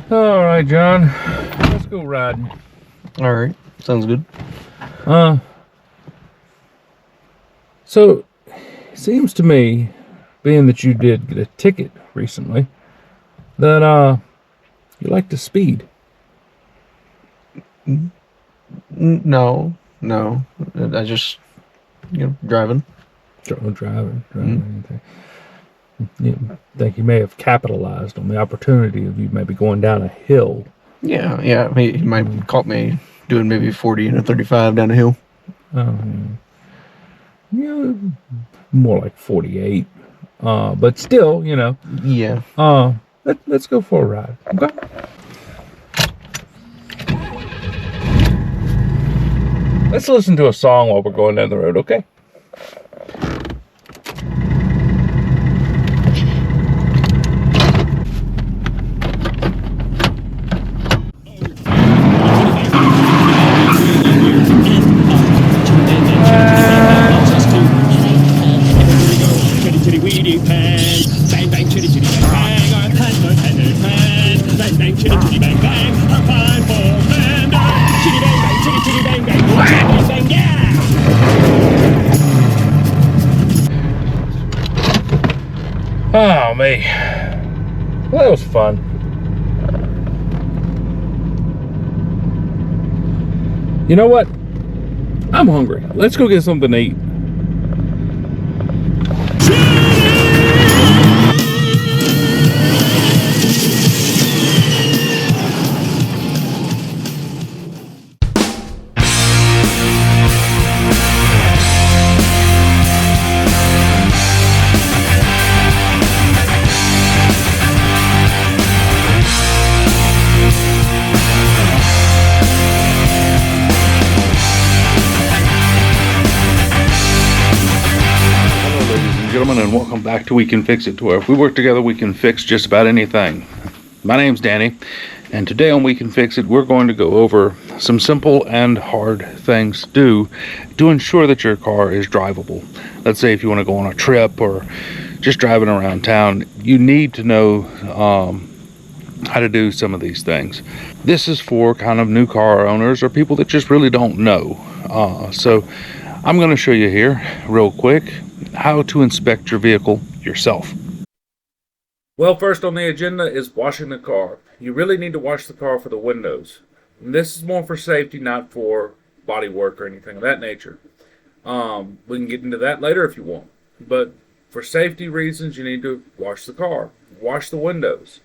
All right, John. Let's go riding. All right, sounds good. So it seems to me, being that you did get a ticket recently, that you like to speed. No. I just, driving. Driving, anything. You think you may have capitalized on the opportunity of you maybe going down a hill. Yeah. He might caught me doing maybe 40 and a 35 down a hill. More like 48. But still, Yeah. Let's go for a ride. Okay. Let's listen to a song while we're going down the road, okay? Oh, me. Well, that was fun. You know what? I'm hungry. Let's go get something to eat. Gentlemen, and welcome back to We Can Fix It, to where if we work together we can fix just about anything. My name's Danny, and today on We Can Fix It we're going to go over some simple and hard things to do to ensure that your car is drivable. Let's say if you want to go on a trip or just driving around town, you need to know how to do some of these things. This is for kind of new car owners or people that just really don't know. So I'm going to show you here real quick how to inspect your vehicle yourself. Well, first on the agenda is washing the car. You really need to wash the car for the windows. And this is more for safety, not for body work or anything of that nature. We can get into that later if you want. But for safety reasons, you need to wash the car. Wash the windows.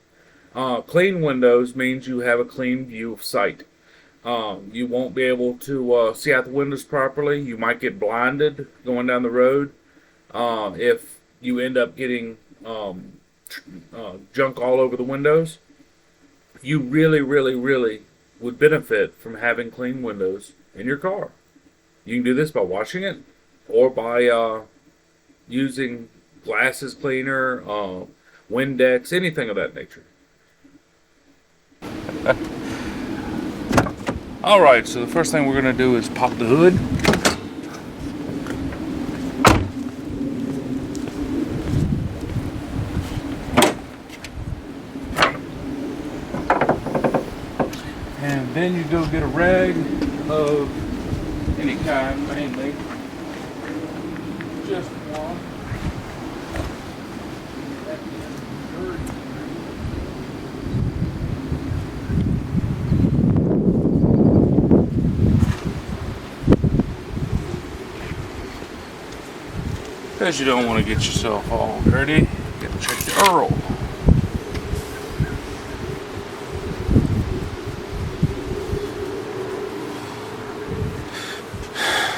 Clean windows means you have a clean view of sight. You won't be able to see out the windows properly. You might get blinded going down the road. If you end up getting junk all over the windows, you really would benefit from having clean windows in your car. You can do this by washing it or by using glasses cleaner, Windex, anything of that nature. Alright, so the first thing we're going to do is pop the hood. And then you go get a rag of any kind, mainly just one. Because you don't want to get yourself all dirty, you gotta check the Earl.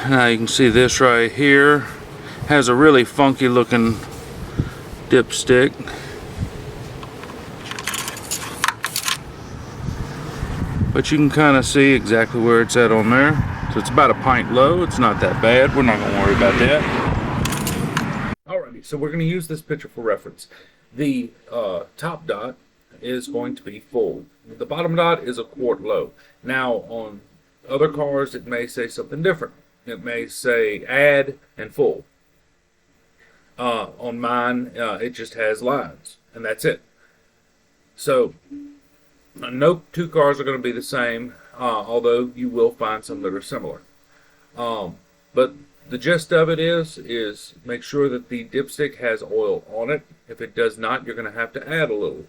Now you can see this right here has a really funky looking dipstick. But you can kind of see exactly where it's at on there. So it's about a pint low. It's not that bad. We're not going to worry about that. Alrighty, so we're going to use this picture for reference. The top dot is going to be full. The bottom dot is a quart low. Now on other cars it may say something different. It may say add and full. On mine, it just has lines, and that's it. So No two cars are going to be the same, although you will find some that are similar. But the gist of it is make sure that the dipstick has oil on it. If it does not, you're going to have to add a little.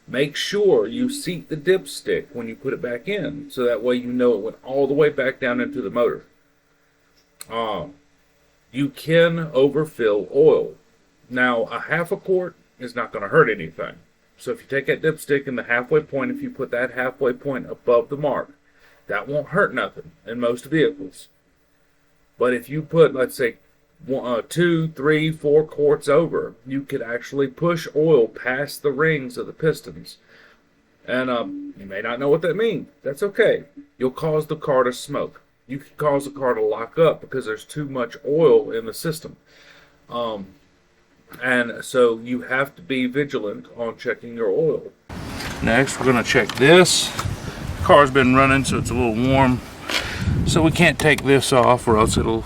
Make sure you seat the dipstick when you put it back in, so that way you know it went all the way back down into the motor. You can overfill oil. Now, a half a quart is not going to hurt anything. So if you take that dipstick and the halfway point, if you put that halfway point above the mark, that won't hurt nothing in most vehicles. But if you put, let's say, 2, 3, 4 quarts over, you could actually push oil past the rings of the pistons. And you may not know what that means. That's okay. You'll cause the car to smoke. You can cause the car to lock up because there's too much oil in the system. And so you have to be vigilant on checking your oil. Next, we're going to check this. The car's been running, so it's a little warm. So we can't take this off, or else it'll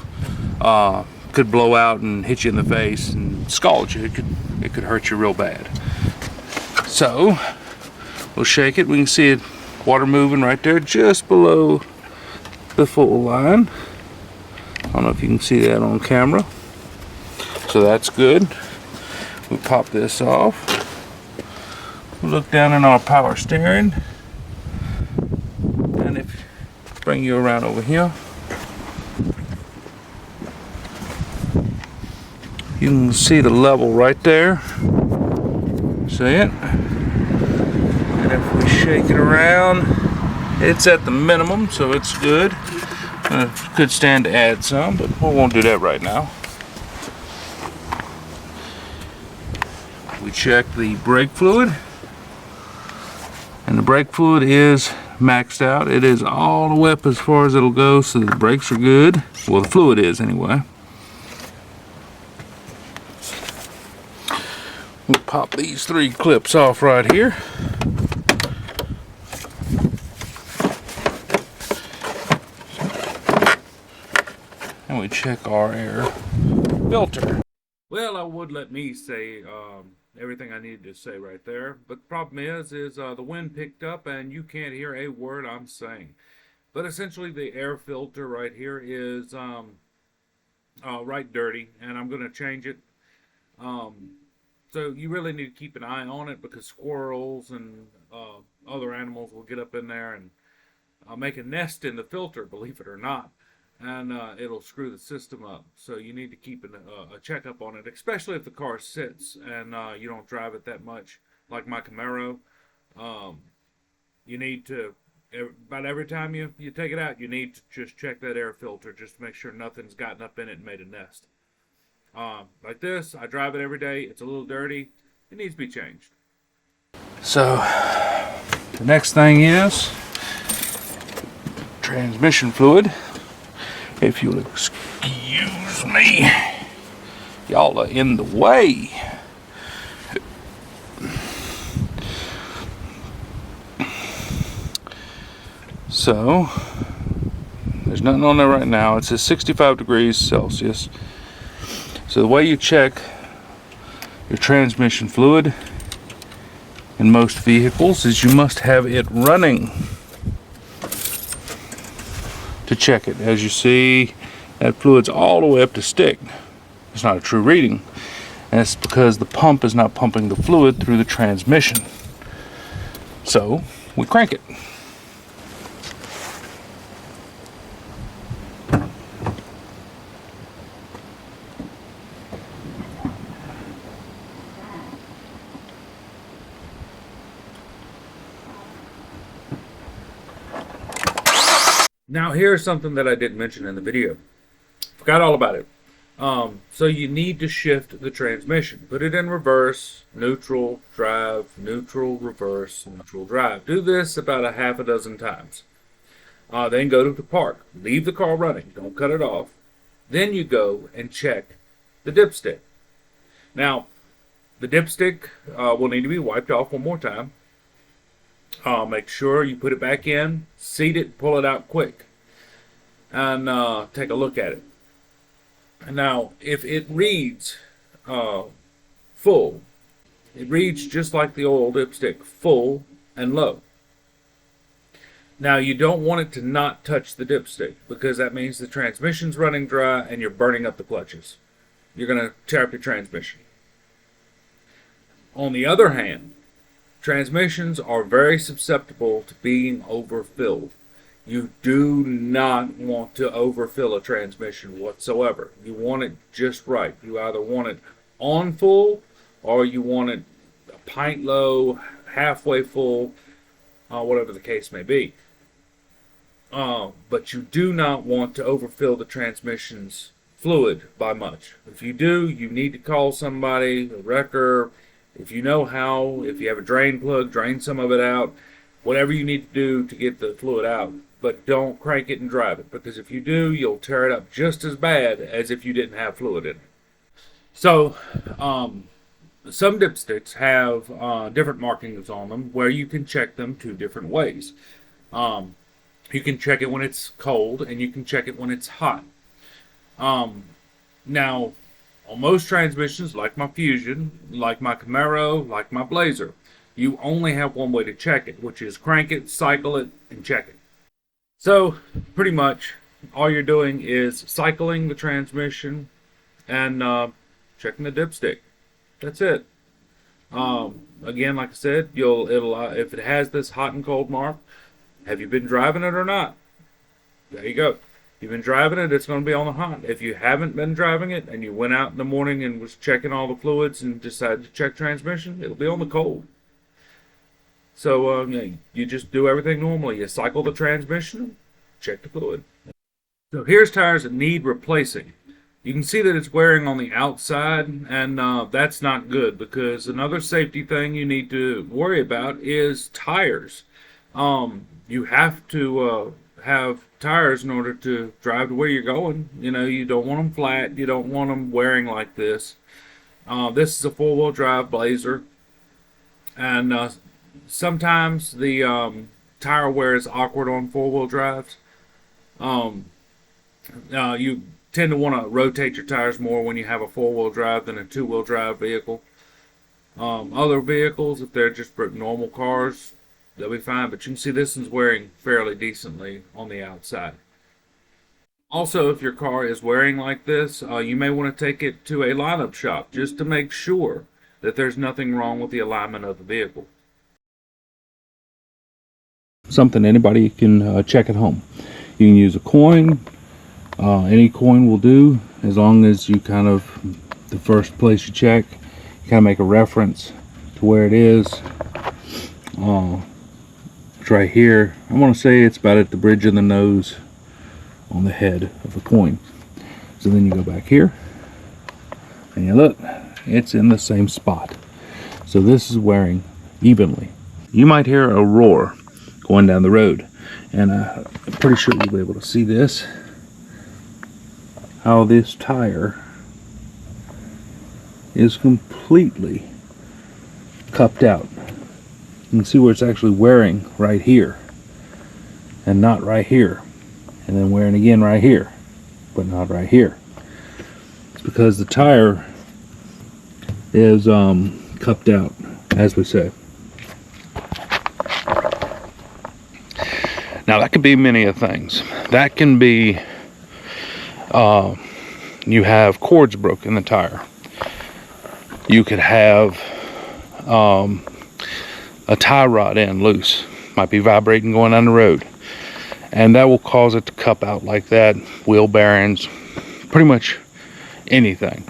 could blow out and hit you in the face and scald you. It could hurt you real bad. So we'll shake it. We can see it, water moving right there, just below the full line. I don't know if you can see that on camera. So that's good. We pop this off. We look down in our power steering, and if bring you around over here, you can see the level right there. See it? And if we shake it around, it's at the minimum, so it's good. Could stand to add some, but we won't do that right now. We check the brake fluid, and the brake fluid is maxed out. It is all the way up as far as it'll go, so the brakes are good. Well, the fluid is anyway. We'll pop these 3 clips off right here. And we check our air filter. Well, I would let me say everything I needed to say right there, but the problem is the wind picked up and you can't hear a word I'm saying. But essentially, the air filter right here is right dirty, and I'm going to change it. So you really need to keep an eye on it, because squirrels and other animals will get up in there and make a nest in the filter, believe it or not. And it'll screw the system up. So you need to keep a checkup on it, especially if the car sits and you don't drive it that much, like my Camaro. You need to, about every time you take it out, you need to just check that air filter just to make sure nothing's gotten up in it and made a nest. Like this, I drive it every day. It's a little dirty. It needs to be changed. So the next thing is transmission fluid. If you'll excuse me, y'all are in the way. So there's nothing on there right now. It says 65 degrees Celsius. So the way you check your transmission fluid in most vehicles is you must have it running to check it. As you see, that fluid's all the way up to stick. It's not a true reading, and it's because the pump is not pumping the fluid through the transmission. So we crank it. Now here's something that I didn't mention in the video. Forgot all about it. So you need to shift the transmission. Put it in reverse, neutral, drive, neutral, reverse, neutral, drive. Do this about a half a dozen times. Then go to the park. Leave the car running. Don't cut it off. Then you go and check the dipstick. Now, the dipstick will need to be wiped off one more time. Make sure you put it back in, seat it, pull it out quick, and take a look at it. Now, if it reads full, it reads just like the oil dipstick, full and low. Now, you don't want it to not touch the dipstick because that means the transmission's running dry and you're burning up the clutches. You're going to tear up your transmission. On the other hand, transmissions are very susceptible to being overfilled. You do not want to overfill a transmission whatsoever. You want it just right. You either want it on full or you want it a pint low, halfway full, whatever the case may be. But you do not want to overfill the transmission's fluid by much. If you do, you need to call somebody, a wrecker. If you know how, if you have a drain plug, drain some of it out. Whatever you need to do to get the fluid out. But don't crank it and drive it, because if you do, you'll tear it up just as bad as if you didn't have fluid in it. So, some dipsticks have different markings on them where you can check them two different ways. You can check it when it's cold, and you can check it when it's hot. Now, on most transmissions, like my Fusion, like my Camaro, like my Blazer, you only have one way to check it, which is crank it, cycle it, and check it. So, pretty much, all you're doing is cycling the transmission and checking the dipstick. That's it. Again, like I said, if it has this hot and cold mark, have you been driving it or not? There you go. If you've been driving it, it's going to be on the hot. If you haven't been driving it and you went out in the morning and was checking all the fluids and decided to check transmission, it'll be on the cold. So you just do everything normally. You cycle the transmission, check the fluid. So here's tires that need replacing. You can see that it's wearing on the outside, and that's not good, because another safety thing you need to worry about is tires. You have to have tires in order to drive to where you're going. You know, you don't want them flat. You don't want them wearing like this. This is a four-wheel drive Blazer, and sometimes the tire wear is awkward on four-wheel drives. You tend to want to rotate your tires more when you have a four-wheel drive than a two-wheel drive vehicle. Other vehicles, if they're just normal cars, they'll be fine, but you can see this one's wearing fairly decently on the outside. Also, if your car is wearing like this, you may want to take it to a lineup shop just to make sure that there's nothing wrong with the alignment of the vehicle. Something anybody can check at home. You can use a coin. Any coin will do, as long as you the first place you check, you kind of make a reference to where it is. It's right here. I want to say it's about at the bridge of the nose on the head of the coin. So then you go back here and you look, it's in the same spot. So this is wearing evenly. You might hear a roar going down the road, and I'm pretty sure you'll be able to see this, how this tire is completely cupped out. You can see where it's actually wearing right here and not right here, and then wearing again right here but not right here. It's because the tire is cupped out, as we say. Now that could be many of things. That can be you have cords broken in the tire. You could have a tie rod end loose, might be vibrating going down the road, and that will cause it to cup out like that. Wheel bearings, pretty much anything.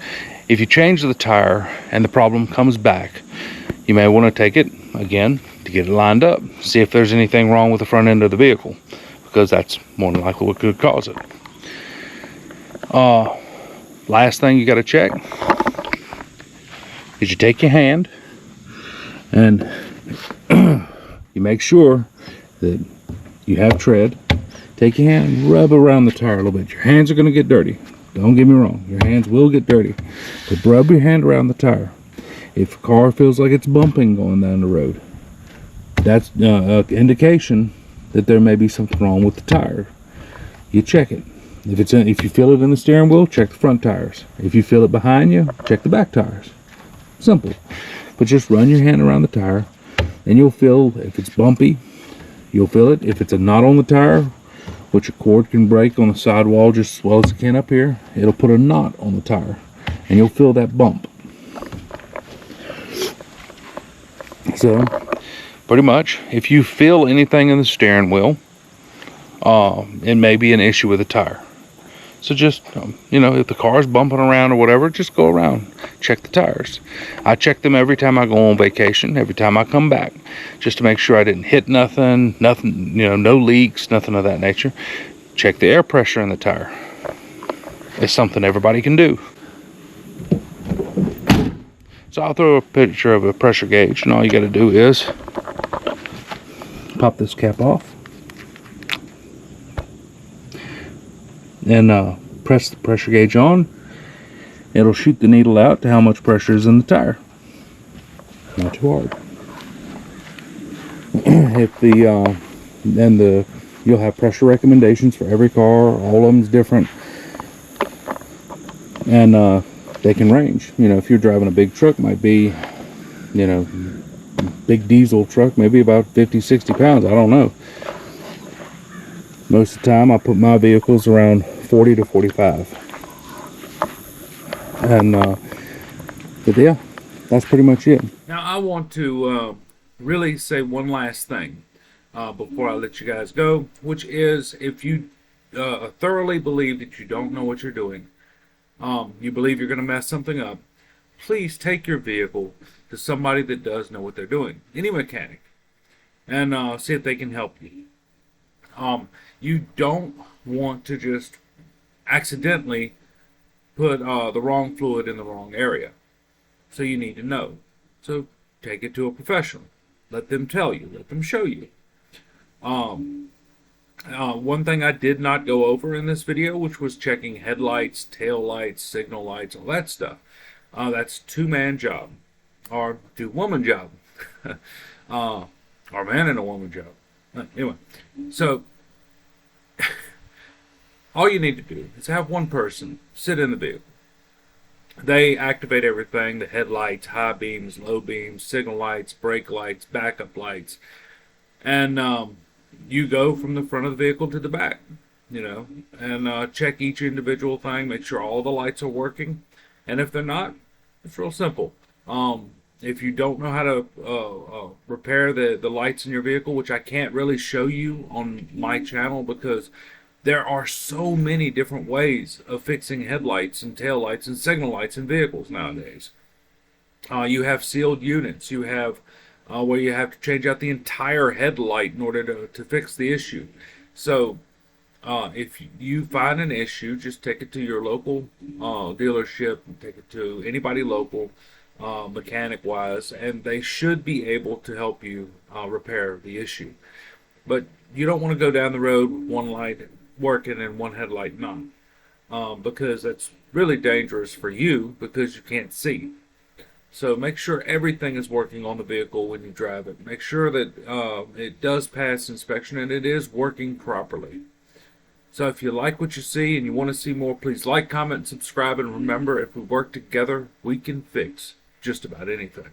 If you change the tire and the problem comes back, you may want to take it again to get it lined up, see if there's anything wrong with the front end of the vehicle, because that's more than likely what could cause it. Last thing you got to check is you take your hand and you make sure that you have tread. Take your hand and rub around the tire a little bit. Your hands are going to get dirty. Don't get me wrong, your hands will get dirty, but rub your hand around the tire. If a car feels like it's bumping going down the road, that's an indication that there may be something wrong with the tire. You check it. If you feel it in the steering wheel, check the front tires. If you feel it behind you, check the back tires. Simple. But just run your hand around the tire, and you'll feel if it's bumpy, You'll feel it. If it's a knot on the tire, which a cord can break on the sidewall just as well as it can up here, it'll put a knot on the tire, and you'll feel that bump. So, pretty much, if you feel anything in the steering wheel, it may be an issue with the tire. So just, if the car's bumping around or whatever, just go around, check the tires. I check them every time I go on vacation, every time I come back, just to make sure I didn't hit nothing, no leaks, nothing of that nature. Check the air pressure in the tire. It's something everybody can do. So I'll throw a picture of a pressure gauge, and all you got to do is pop this cap off and press the pressure gauge on. It'll shoot the needle out to how much pressure is in the tire. Not too hard. You'll have pressure recommendations for every car. All of them's different, and they can range. If you're driving a big truck, might be, big diesel truck, maybe about 50-60 pounds. I don't know. Most of the time I put my vehicles around 40 to 45. And but yeah, that's pretty much it. Now I want to really say one last thing before I let you guys go, which is, if you thoroughly believe that you don't know what you're doing, you believe you're going to mess something up, please take your vehicle to somebody that does know what they're doing, any mechanic, and see if they can help you. You don't want to just accidentally put the wrong fluid in the wrong area. So you need to know. So take it to a professional. Let them tell you. Let them show you. One thing I did not go over in this video, which was checking headlights, tail lights, signal lights, all that stuff. That's two-man job, or two-woman job, or man and a woman job. Anyway, so all you need to do is have one person sit in the vehicle. They activate everything: the headlights, high beams, low beams, signal lights, brake lights, backup lights, and you go from the front of the vehicle to the back, and check each individual thing, make sure all the lights are working. And if they're not, it's real simple. If you don't know how to repair the lights in your vehicle, which I can't really show you on my channel because there are so many different ways of fixing headlights and taillights and signal lights in vehicles nowadays. You have sealed units. You have where you have to change out the entire headlight in order to fix the issue. So if you find an issue, just take it to your local dealership, take it to anybody local, mechanic-wise, and they should be able to help you repair the issue. But you don't want to go down the road with one light working and one headlight not, because that's really dangerous for you because you can't see. So make sure everything is working on the vehicle when you drive it. Make sure that it does pass inspection and it is working properly. So if you like what you see and you want to see more, please like, comment, and subscribe. And remember, if we work together, we can fix just about anything.